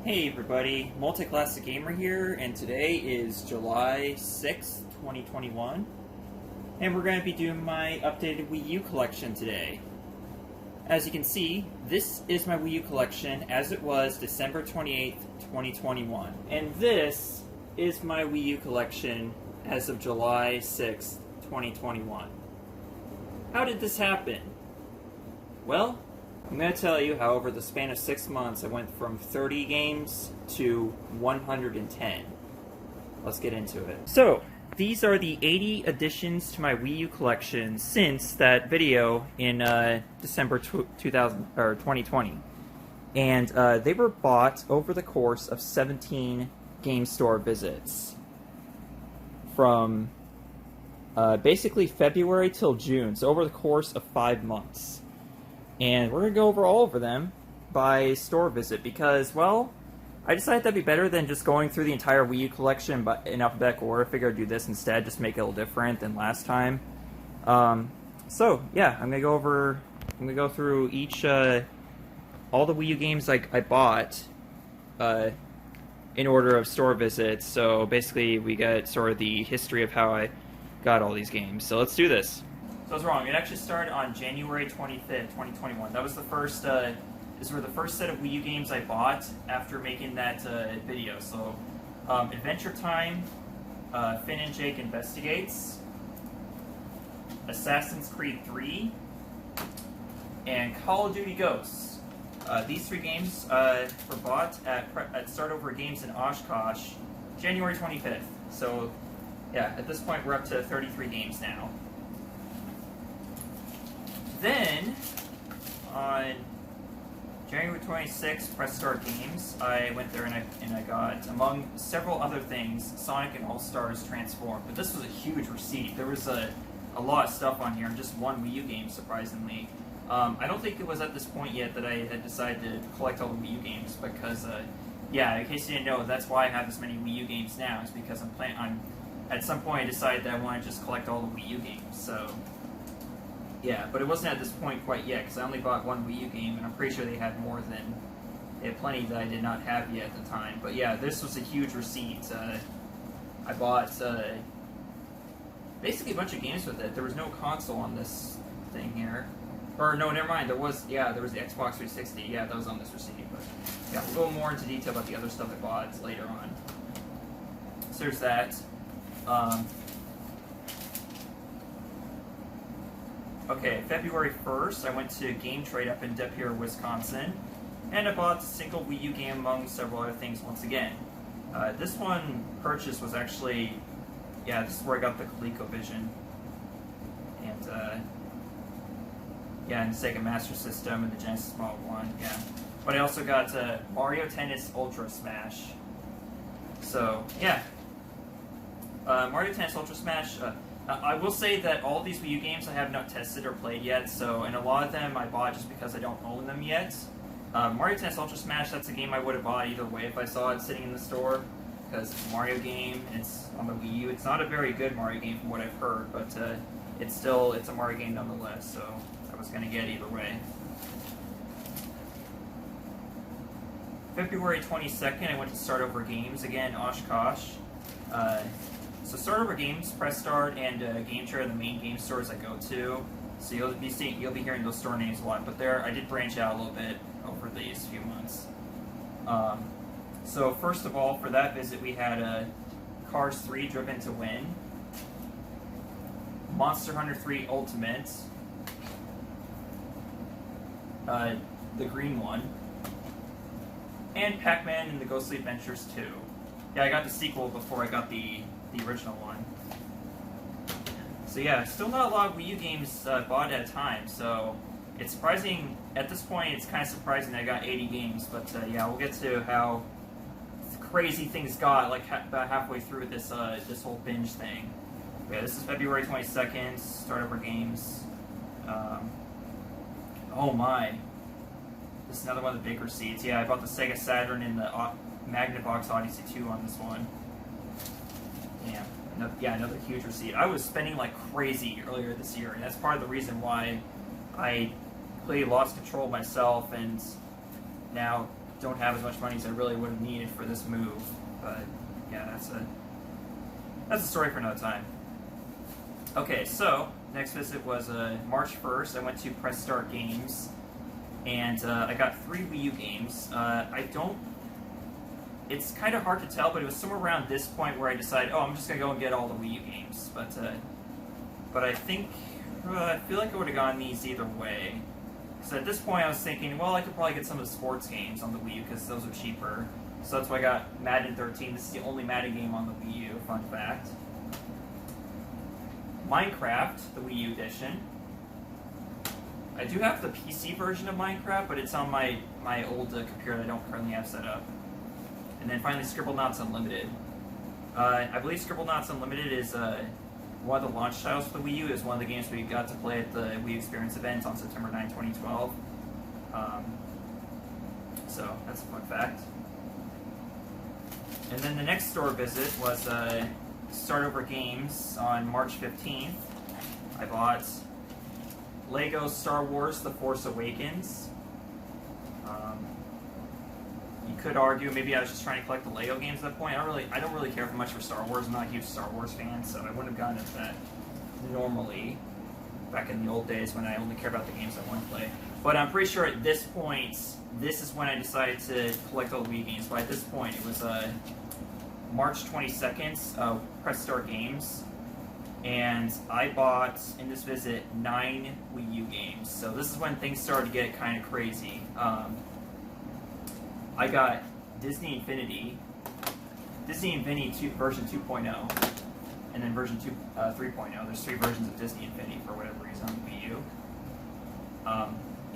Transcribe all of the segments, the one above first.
Hey everybody, Multi-Classic Gamer here, and today is July 6th, 2021, and we're going to be doing my updated Wii U collection today. As you can see, this is my Wii U collection as it was December 28th, 2021, and this is my Wii U collection as of July 6th, 2021. How did this happen? Well, I'm going to tell you how over the span of 6 months I went from 30 games to 110. Let's get into it. So, these are the 80 additions to my Wii U collection since that video in December 2020. And they were bought over the course of 17 game store visits. From basically February till June, so over the course of 5 months. And we're going to go over all of them by store visit because, well, I decided that'd be better than just going through the entire Wii U collection in alphabetical order. I figured I'd do this instead, just make it a little different than last time. So, yeah, I'm going to go through each, all the Wii U games I bought in order of store visits. So, basically, we got sort of the history of how I got all these games. So, let's do this. So I was wrong. It actually started on January 25th, 2021. That was the first, these were the first set of Wii U games I bought after making that video. So, Adventure Time, Finn and Jake Investigates, Assassin's Creed 3, and Call of Duty Ghosts. These 3 games were bought at Start Over Games in Oshkosh, January 25th. So, yeah, at this point we're up to 33 games now. Then, on January 26th, Press Start Games, I went there and I got, among several other things, Sonic and All-Stars Transformed. But this was a huge receipt. There was a lot of stuff on here, and just one Wii U game, surprisingly. I don't think it was at this point yet that I had decided to collect all the Wii U games, because, yeah, in case you didn't know, that's why I have this many Wii U games now, is because at some point I decided that I want to just collect all the Wii U games, so... Yeah, but it wasn't at this point quite yet, because I only bought one Wii U game, and I'm pretty sure they had more than... They had plenty that I did not have yet at the time. But yeah, this was a huge receipt. I bought basically a bunch of games with it. There was no console on this thing here. Or, no, never mind, there was the Xbox 360. Yeah, that was on this receipt. But yeah, we'll go more into detail about the other stuff I bought later on. So there's that. Okay, February 1st, I went to Game Trade up in De Pere, Wisconsin, and I bought a single Wii U game among several other things once again. This one purchase was actually, yeah, this is where I got the ColecoVision, and, yeah, and the Sega Master System and the Genesis Model 1, yeah. But I also got Mario Tennis Ultra Smash. So, yeah. Mario Tennis Ultra Smash, I will say that all these Wii U games I have not tested or played yet, so, and a lot of them I bought just because I don't own them yet. Mario Tennis Ultra Smash, that's a game I would have bought either way if I saw it sitting in the store, because it's a Mario game, and it's on the Wii U. It's not a very good Mario game from what I've heard, but it's a Mario game nonetheless, so I was going to get either way. February 22nd, I went to Start Over Games, again, Oshkosh. So Start Over Games, Press Start, and Game Trade are the main game stores I go to. So you'll be hearing those store names a lot. But there, I did branch out a little bit over these few months. So first of all, for that visit, we had Cars 3 Driven to Win, Monster Hunter 3 Ultimate, the green one, and Pac-Man and the Ghostly Adventures 2. Yeah, I got the sequel before I got the original one. So yeah, still not a lot of Wii U games bought at a time, so it's surprising, at this point it's kind of surprising that I got 80 games, but yeah, we'll get to how crazy things got like about halfway through this this whole binge thing. Yeah, this is February 22nd, Start Over Games. Oh my. This is another one of the big receipts. Yeah, I bought the Sega Saturn and the Magnavox Odyssey 2 on this one. Yeah, another huge receipt. I was spending like crazy earlier this year, and that's part of the reason why I completely lost control of myself, and now don't have as much money as I really would have needed for this move. But yeah, that's a story for another time. Okay, so next visit was March 1st. I went to Press Start Games, and I got 3 Wii U games. It's kind of hard to tell, but it was somewhere around this point where I decided, oh, I'm just going to go and get all the Wii U games. But I think, I feel like I would have gotten these either way. Because at this point I was thinking, well, I could probably get some of the sports games on the Wii U because those are cheaper. So that's why I got Madden 13. This is the only Madden game on the Wii U, fun fact. Minecraft, the Wii U edition. I do have the PC version of Minecraft, but it's on my old computer that I don't currently have set up. And then finally, Scribblenauts Unlimited. I believe Scribblenauts Unlimited is one of the launch titles for the Wii U. Is one of the games we got to play at the Wii Experience event on September 9, 2012. So that's a fun fact. And then the next store visit was Start Over Games on March 15th. I bought Lego Star Wars: The Force Awakens. You could argue maybe I was just trying to collect the Lego games at that point. I don't really care much for Star Wars. I'm not a huge Star Wars fan, so I wouldn't have gotten into that normally back in the old days when I only care about the games I want to play. But I'm pretty sure at this point, this is when I decided to collect all the Wii games. But at this point, it was March 22nd, Press Start Games, and I bought, in this visit, 9 Wii U games. So this is when things started to get kind of crazy. I got Disney Infinity version 2.0, and then version 3.0. There's 3 versions of Disney Infinity for whatever reason on the Wii U.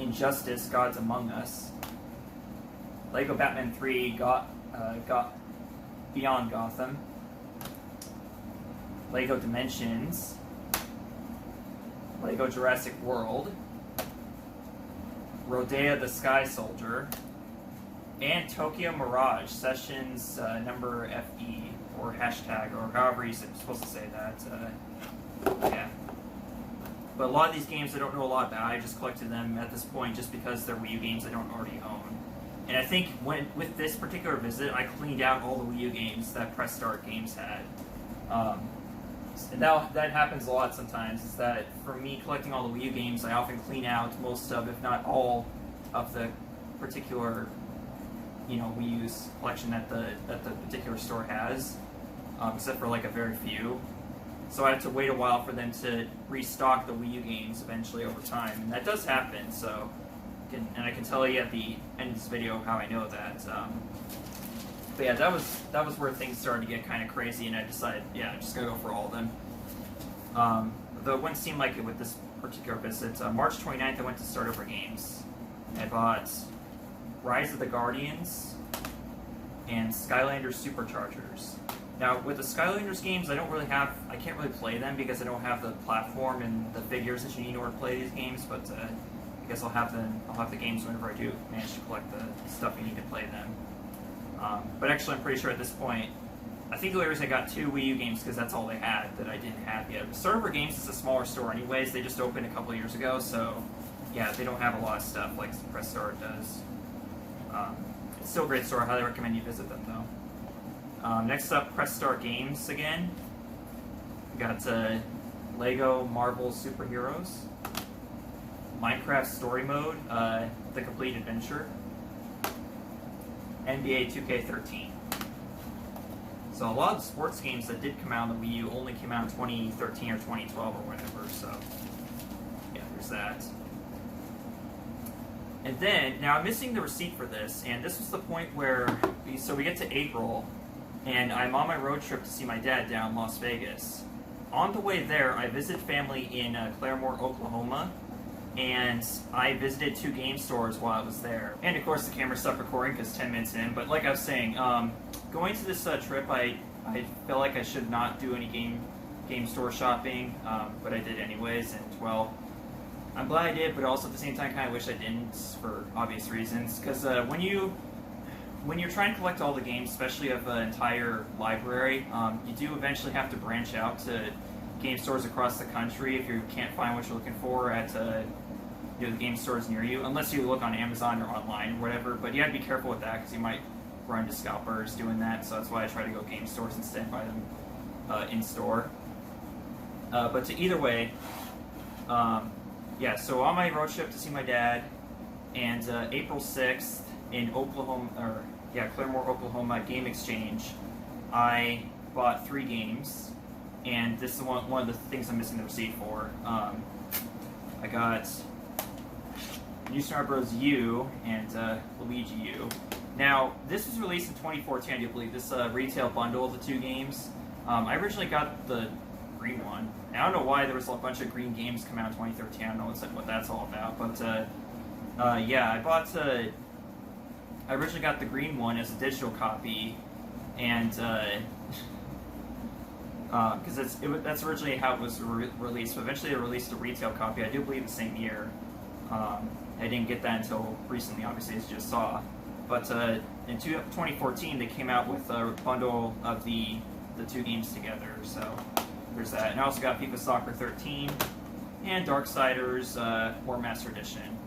Injustice: Gods Among Us. Lego Batman 3 got Beyond Gotham. Lego Dimensions. Lego Jurassic World. Rodea the Sky Soldier. And Tokyo Mirage Sessions number FE, or hashtag, or however you're supposed to say that. Yeah. But a lot of these games I don't know a lot about. I just collected them at this point just because they're Wii U games I don't already own. And I think with this particular visit, I cleaned out all the Wii U games that Press Start Games had. And that happens a lot sometimes, is that for me collecting all the Wii U games, I often clean out most of, if not all, of the particular Wii U's collection that the particular store has, except for like a very few. So I have to wait a while for them to restock the Wii U games eventually over time, and that does happen. So, and I can tell you at the end of this video how I know that. But yeah, that was where things started to get kind of crazy, and I decided, yeah, I'm just gonna go for all of them. Though it wouldn't seem like it with this particular visit. March 29th, I went to Start Over Games. I bought Rise of the Guardians and Skylanders Superchargers. Now, with the Skylanders games, I can't really play them because I don't have the platform and the figures that you need in order to play these games, but I guess I'll have the games whenever I do manage to collect the stuff you need to play them. But actually, I'm pretty sure at this point, I think the only reason I got 2 Wii U games because that's all they had that I didn't have yet. But Start Over Games is a smaller store anyways. They just opened a couple years ago, so yeah, they don't have a lot of stuff like Press Start does. It's still a great store. I highly recommend you visit them, though. Next up, Press Start Games again. We got Lego Marvel Superheroes, Minecraft Story Mode, The Complete Adventure, NBA 2K13. So a lot of the sports games that did come out on the Wii U only came out in 2013 or 2012 or whatever, so yeah, there's that. And then, now I'm missing the receipt for this, and this was the point where, we get to April, and I'm on my road trip to see my dad down in Las Vegas. On the way there, I visited family in Claremore, Oklahoma, and I visited 2 game stores while I was there. And of course the camera stopped recording because 10 minutes in, but like I was saying, going to this trip, I felt like I should not do any game store shopping, but I did anyways, and well, I'm glad I did, but also at the same time, kind of wish I didn't for obvious reasons. Because when you're trying to collect all the games, especially of an entire library, you do eventually have to branch out to game stores across the country if you can't find what you're looking for at the game stores near you, unless you look on Amazon or online or whatever. But you have to be careful with that because you might run into scalpers doing that. So that's why I try to go game stores instead and buy them in store. But to either way, yeah. So on my road trip to see my dad, and April 6th in Claremore, Oklahoma Game Exchange, I bought 3 games, and this is one of the things I'm missing the receipt for. I got New Super Mario Bros. U and Luigi U. Now, this was released in 2014, I do believe, this retail bundle of the 2 games. I originally got the green one. I don't know why there was a bunch of green games come out in 2013. I don't know what that's all about, but yeah, I originally got the green one as a digital copy, and because that's originally how it was released. But eventually, they released a retail copy. I do believe the same year. I didn't get that until recently, obviously, as you just saw. But in 2014, they came out with a bundle of the 2 games together. So there's that. And I also got FIFA Soccer 13 and Darksiders War Master Edition.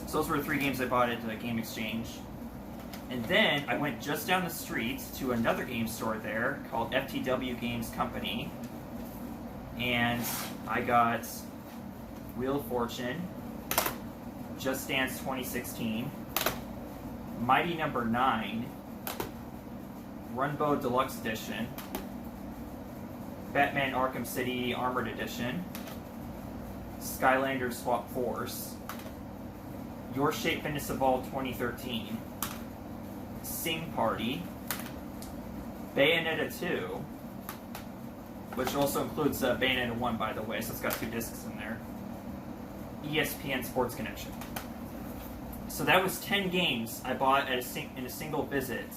So those were the 3 games I bought at the Game Exchange. And then I went just down the street to another game store there called FTW Games Company. And I got Wheel of Fortune, Just Dance 2016, Mighty Number 9, Runbow Deluxe Edition, Batman Arkham City Armored Edition, Skylanders Swap Force, Your Shape Fitness Evolved 2013, Sing Party, Bayonetta 2, which also includes Bayonetta 1, by the way, so it's got 2 discs in there, ESPN Sports Connection. So that was 10 games I bought in a single visit,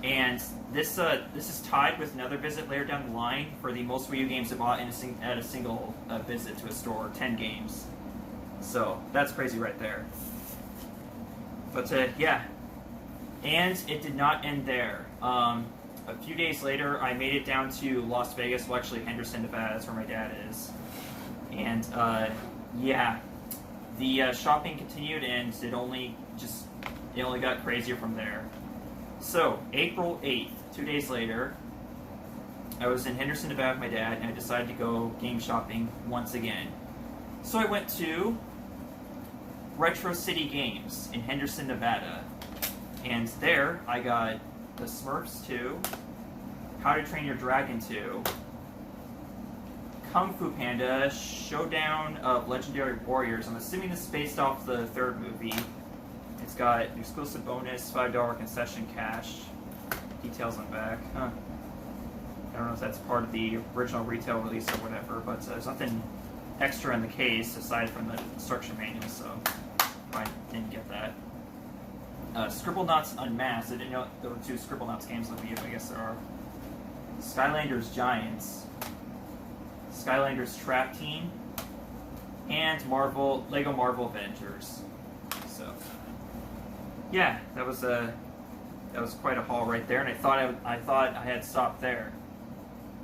and this is tied with another visit later down the line for the most Wii U games I bought at a single visit to a store, 10 games. So that's crazy right there. But yeah, and it did not end there. A few days later, I made it down to Las Vegas, well actually Henderson, Nevada, that's where my dad is. And yeah, the shopping continued, and it only got crazier from there. So, April 8th, 2 days later, I was in Henderson, Nevada with my dad, and I decided to go game shopping once again. So I went to Retro City Games in Henderson, Nevada. And there, I got The Smurfs 2, How to Train Your Dragon 2, Kung Fu Panda, Showdown of Legendary Warriors. I'm assuming this is based off the 3rd movie. It's got exclusive bonus, $5 concession cash, details on the back. Huh. I don't know if that's part of the original retail release or whatever, but there's nothing extra in the case aside from the instruction manual, so I didn't get that. Scribblenauts Unmasked. I didn't know there were 2 Scribblenauts games on the Wii U, but I guess there are. Skylanders Giants, Skylanders Trap Team, and Lego Marvel Avengers. So, yeah, that was quite a haul right there, and I thought I had stopped there.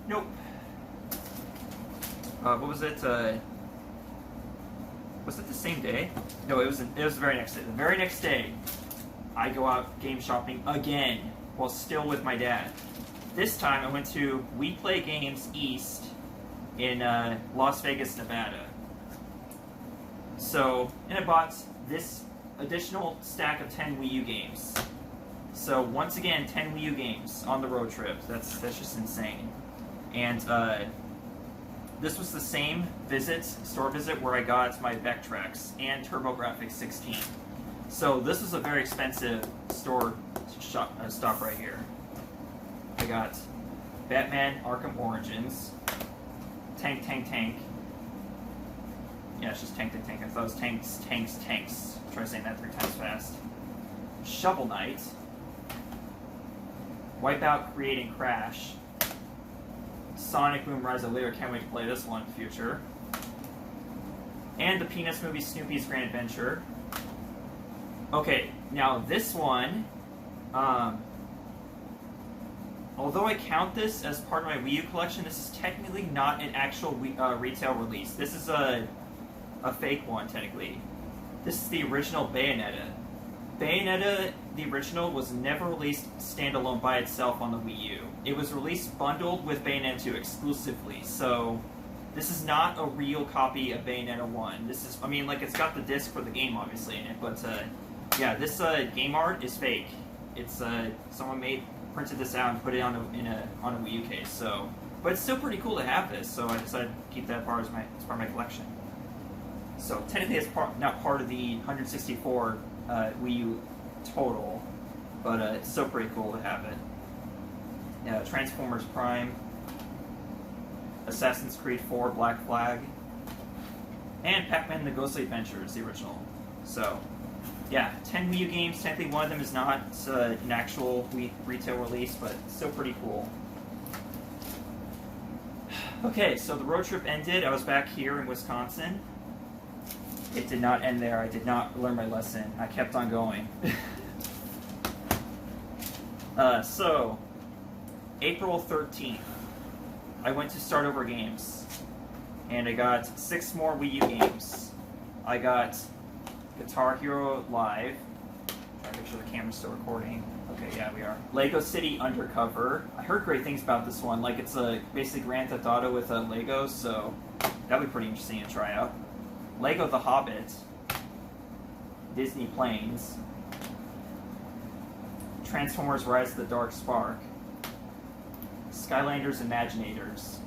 Nope. What was it? Was it the same day? No, it was the very next day. The very next day, I go out game shopping again, while still with my dad. This time I went to We Play Games East in Las Vegas, Nevada. So, and I bought this additional stack of 10 Wii U games. So once again, 10 Wii U games on the road trip. That's just insane. And this was the same store visit where I got my Vectrex and TurboGrafx 16. So this is a very expensive stop right here. I got Batman Arkham Origins, Tank. Yeah, it's just Tank. I thought it was Tanks. Try saying that 3 times fast. Shovel Knight, Wipeout, Create and Crash, Sonic Boom Rise of Lear. Can't wait to play this one in the future. And the Peanuts movie Snoopy's Grand Adventure. Okay, now this one, although I count this as part of my Wii U collection, this is technically not an actual retail release. This is a fake one, technically. This is the original Bayonetta. Bayonetta, the original, was never released standalone by itself on the Wii U. It was released bundled with Bayonetta 2 exclusively, so this is not a real copy of Bayonetta 1. This is, I mean, like, it's got the disc for the game, obviously, in it, but, yeah, this, game art is fake. It's, someone printed this out and put it on a Wii U case, so... But it's still pretty cool to have this, so I decided to keep that part as part of my collection. So, technically it's not part of the 164 Wii U total, but it's still pretty cool to have it. Transformers Prime, Assassin's Creed 4 Black Flag, and Pac-Man The Ghostly Adventures, the original. So, yeah, 10 Wii U games. Technically one of them is not an actual Wii retail release, but still pretty cool. Okay, so the road trip ended. I was back here in Wisconsin. It did not end there. I did not learn my lesson. I kept on going. So, April 13th, I went to Start Over Games, and I got 6 more Wii U games. I got Guitar Hero Live. Try to make sure the camera's still recording. Okay, yeah, we are. Lego City Undercover. I heard great things about this one. Like, it's basically Grand Theft Auto with Legos, so that'd be pretty interesting to try out. Lego The Hobbit. Disney Planes. Transformers Rise of the Dark Spark. Skylanders Imaginators.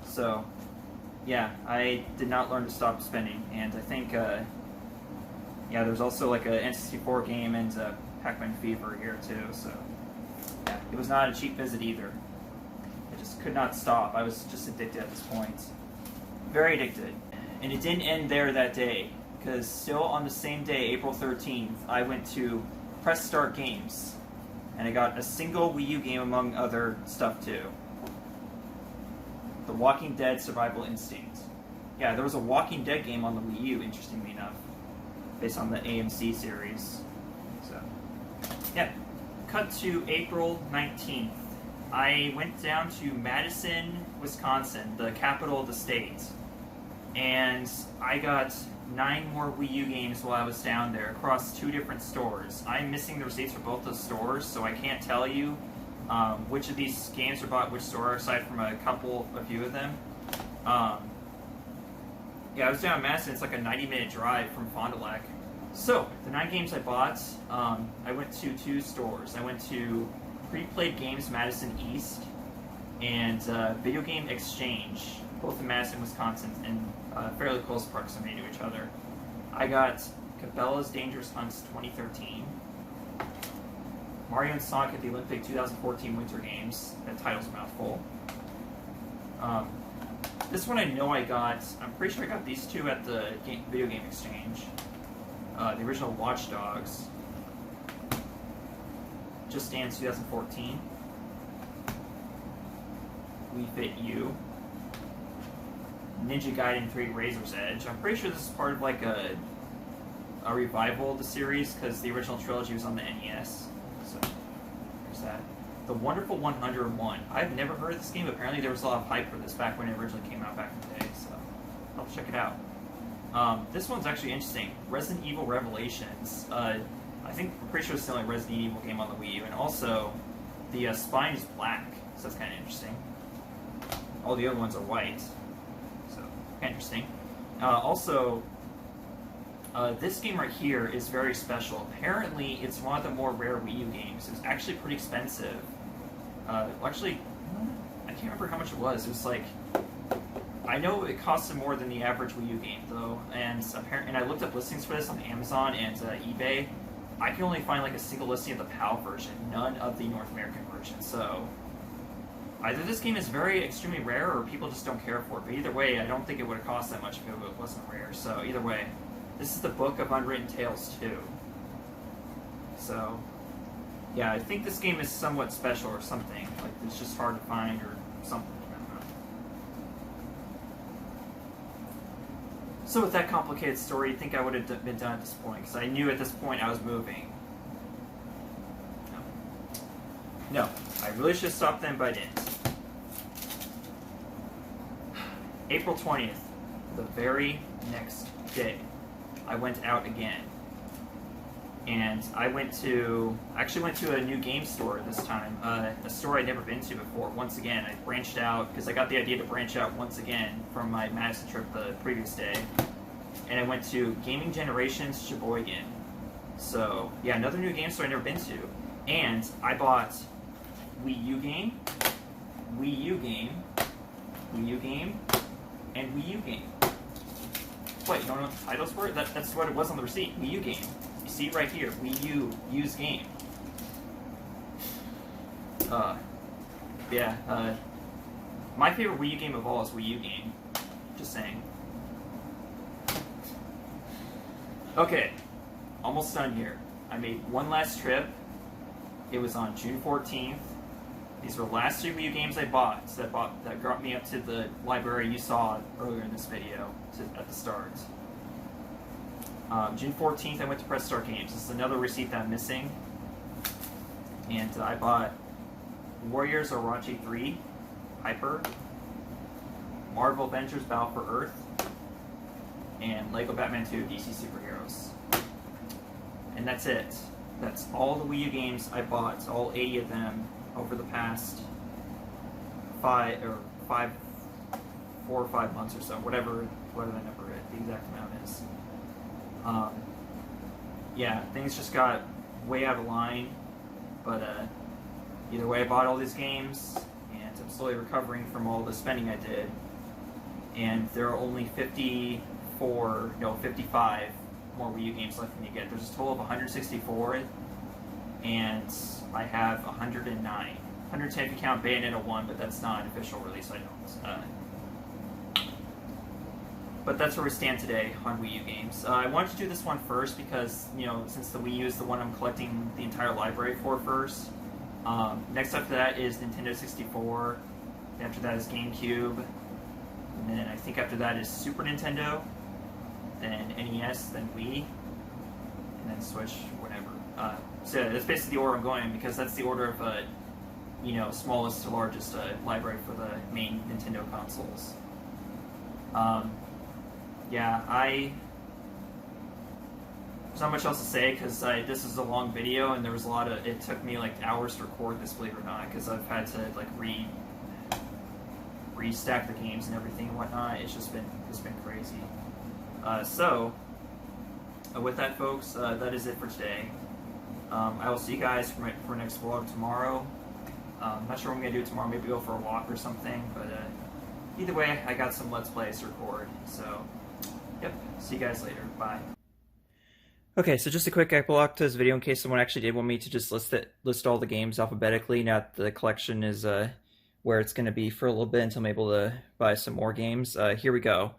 So, yeah, I did not learn to stop spending, and I think, yeah, there's also like a N64 game and Pac-Man Fever here too, so, yeah, it was not a cheap visit either. I just could not stop. I was just addicted at this point. Very addicted. And it didn't end there that day, because still on the same day, April 13th, I went to Press Start Games, and I got a single Wii U game among other stuff too. The Walking Dead Survival Instinct. Yeah, there was a Walking Dead game on the Wii U, interestingly enough, based on the AMC series. So, yeah. Cut to April 19th. I went down to Madison, Wisconsin, the capital of the state, and I got 9 more Wii U games while I was down there across 2 different stores. I'm missing the receipts for both those stores, so I can't tell you which of these games were bought at which store, aside from a few of them. Yeah, I was down in Madison. It's like a 90-minute drive from Fond du Lac. So, the 9 games I bought, I went to 2 stores. I went to Pre-Played Games Madison East and Video Game Exchange, both in Madison, Wisconsin, in fairly close proximity to each other. I got Cabela's Dangerous Hunts 2013, Mario and Sonic at the Olympic 2014 Winter Games. That title's a mouthful. This one I know I got, I'm pretty sure I got these 2 at the Video Game Exchange. The original Watch Dogs. Just Dance 2014. We Fit You. Ninja Gaiden 3 Razor's Edge. I'm pretty sure this is part of like a revival of the series, because the original trilogy was on the NES. So, there's that. The Wonderful 101. I've never heard of this game, but apparently there was a lot of hype for this back when it originally came out back in the day, so I'll check it out. This one's actually interesting. Resident Evil Revelations. I'm pretty sure it's the only Resident Evil game on the Wii U, and also the spine is black, so that's kind of interesting. All the other ones are white, so kind of interesting. Also, this game right here is very special. Apparently, it's one of the more rare Wii U games. It's actually pretty expensive. Actually, I can't remember how much it was. It was like, I know it costed more than the average Wii U game, though, and I looked up listings for this on Amazon and eBay. I can only find like a single listing of the PAL version, none of the North American version, so either this game is extremely rare, or people just don't care for it, but either way, I don't think it would have cost that much if it wasn't rare, so either way. This is the Book of Unwritten Tales 2. So, yeah, I think this game is somewhat special or something. Like, it's just hard to find or something. I don't know. So with that complicated story, I think I would have been done at this point, because I knew at this point I was moving. No, I really should have stopped then, but I didn't. April 20th. the very next day, I went out again. And I actually went to a new game store this time, a store I'd never been to before. Once again, I branched out, because I got the idea to branch out once again from my Madison trip the previous day. And I went to Gaming Generations Sheboygan. So, yeah, another new game store I've never been to. And I bought Wii U Game, Wii U Game, Wii U Game, and Wii U Game. Wait, you don't know what the titles were? That's what it was on the receipt, Wii U Game. You see right here, Wii U, use game. My favorite Wii U game of all is Wii U Game. Just saying. Okay, almost done here. I made one last trip. It was on June 14th. These were the last 3 Wii U games I bought. So that brought me up to the library you saw earlier in this video at the start. June 14th, I went to Press Start Games. This is another receipt that I'm missing. And I bought Warriors Orochi 3, Hyper, Marvel Avengers Battle for Earth, and Lego Batman 2 DC Superheroes. And that's it. That's all the Wii U games I bought, all 80 of them, over the past 4 or 5 months or so, whatever that number is, the exact amount is. Yeah, things just got way out of line, but either way, I bought all these games, and I'm slowly recovering from all the spending I did. And there are only 55 more Wii U games left for me to get. There's a total of 164, and I have 109. 110 if you count Bayonetta 1, but that's not an official release, I don't. But that's where we stand today on Wii U games. I wanted to do this one first because, since the Wii U is the one I'm collecting the entire library for first. Next after that is Nintendo 64. After that is GameCube. And then I think after that is Super Nintendo. Then NES, then Wii. And then Switch, whatever. So that's basically the order I'm going in because that's the order of, smallest to largest library for the main Nintendo consoles. Yeah, there's not much else to say because this is a long video and there was it took me like hours to record this, believe it or not, because I've had to like restack the games and everything and whatnot. It's been crazy. With that, folks, that is it for today. I will see you guys for next vlog tomorrow. I'm not sure what I'm going to do tomorrow. Maybe go for a walk or something, but either way, I got some Let's Plays to record, so yep, see you guys later. Bye. Okay, so just a quick epilogue to this video in case someone actually did want me to just list all the games alphabetically. Now that the collection is where it's going to be for a little bit until I'm able to buy some more games. Here we go.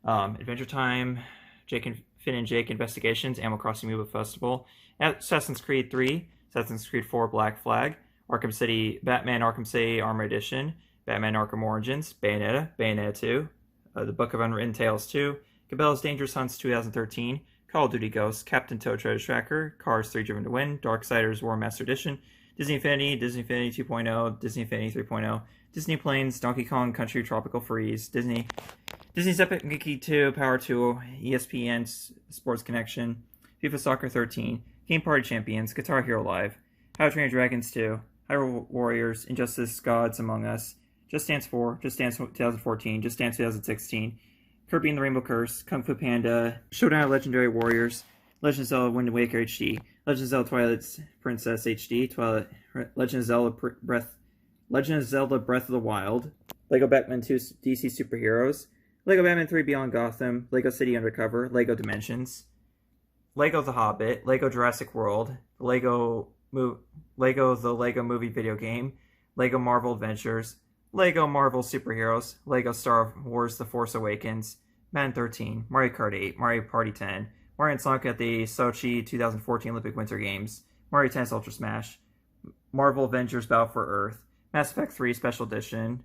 Adventure Time, Finn and Jake Investigations, Animal Crossing Movie Festival, Assassin's Creed 3, Assassin's Creed 4 Black Flag, Batman Arkham City Armored Edition, Batman Arkham Origins, Bayonetta 2, The Book of Unwritten Tales 2, Cabela's Dangerous Hunts 2013, Call of Duty Ghosts, Captain Toad Treasure Tracker, Cars 3 Driven to Win, Darksiders War Master Edition, Disney Infinity 2.0, Disney Infinity 3.0, Disney Planes, Donkey Kong Country Tropical Freeze, Disney's Epic Mickey 2, Power 2, ESPN Sports Connection, FIFA Soccer 13, Game Party Champions, Guitar Hero Live, How to Train Your Dragons 2, Hyrule Warriors, Injustice Gods Among Us, Just Dance 4, Just Dance 2014, Just Dance 2016, Kirby and the Rainbow Curse, Kung Fu Panda, Showdown of Legendary Warriors, Legend of Zelda Wind Waker HD, Legend of Zelda Twilight Princess HD, Legend of Zelda Breath of the Wild, Lego Batman 2 DC Superheroes, Lego Batman 3 Beyond Gotham, Lego City Undercover, Lego Dimensions, Lego The Hobbit, Lego Jurassic World, Lego the Lego Movie video game, Lego Marvel Adventures, Lego Marvel Superheroes, Lego Star Wars The Force Awakens, Madden 13, Mario Kart 8, Mario Party 10, Mario and Sonic at the Sochi 2014 Olympic Winter Games, Mario Tennis Ultra Smash, Marvel Avengers Battle for Earth, Mass Effect 3 Special Edition,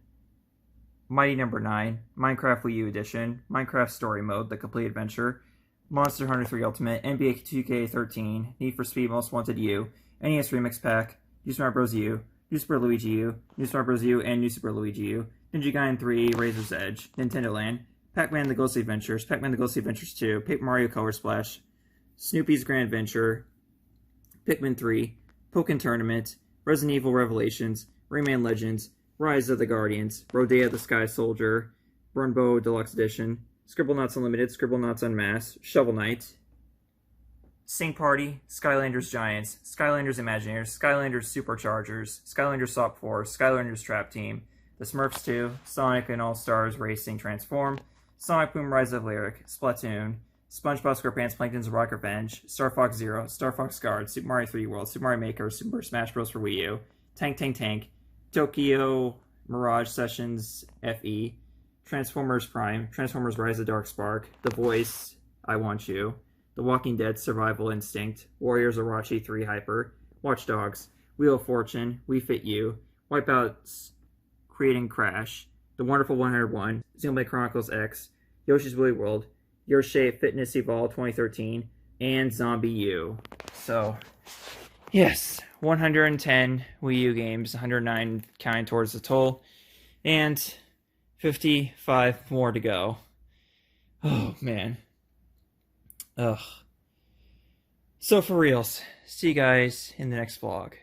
Mighty Number 9, Minecraft Wii U Edition, Minecraft Story Mode, The Complete Adventure, Monster Hunter 3 Ultimate, NBA 2K13, Need for Speed Most Wanted U, NES Remix Pack, New Smart Bros. U, New Super Luigi U, New Smart Bros. U, and New Super Luigi U, Ninja Gaiden 3 Razor's Edge, Nintendo Land, Pac-Man the Ghostly Adventures, Pac-Man the Ghostly Adventures 2, Paper Mario Color Splash, Snoopy's Grand Adventure, Pikmin 3, Pokken Tournament, Resident Evil Revelations, Rayman Legends, Rise of the Guardians, Rodea the Sky Soldier, Burnbow Deluxe Edition, Scribblenauts Unlimited, Scribblenauts Unmasked, Shovel Knight, Sing Party, Skylanders Giants, Skylanders Imagineers, Skylanders Superchargers, Skylanders Swap Force, Skylanders Trap Team, The Smurfs 2, Sonic and All-Stars Racing Transform, Sonic Boom Rise of Lyric, Splatoon, SpongeBob SquarePants Plankton's Rock Revenge, Star Fox Zero, Star Fox Guard, Super Mario 3D World, Super Mario Maker, Super Smash Bros. For Wii U, Tank Tank Tank, Tokyo Mirage Sessions FE, Transformers Prime, Transformers Rise of Dark Spark, The Voice, I Want You, The Walking Dead Survival Instinct, Warriors Orochi 3 Hyper, Watch Dogs, Wheel of Fortune, We Fit You, Wipeouts Creating Crash, The Wonderful 101, Xenoblade Chronicles X, Yoshi's Woolly World, Your Shape Fitness Evolve 2013, and Zombie U. So, yes, 110 Wii U games, 109 counting towards the total, and 55 more to go. Oh, man. Ugh. So, for reals, see you guys in the next vlog.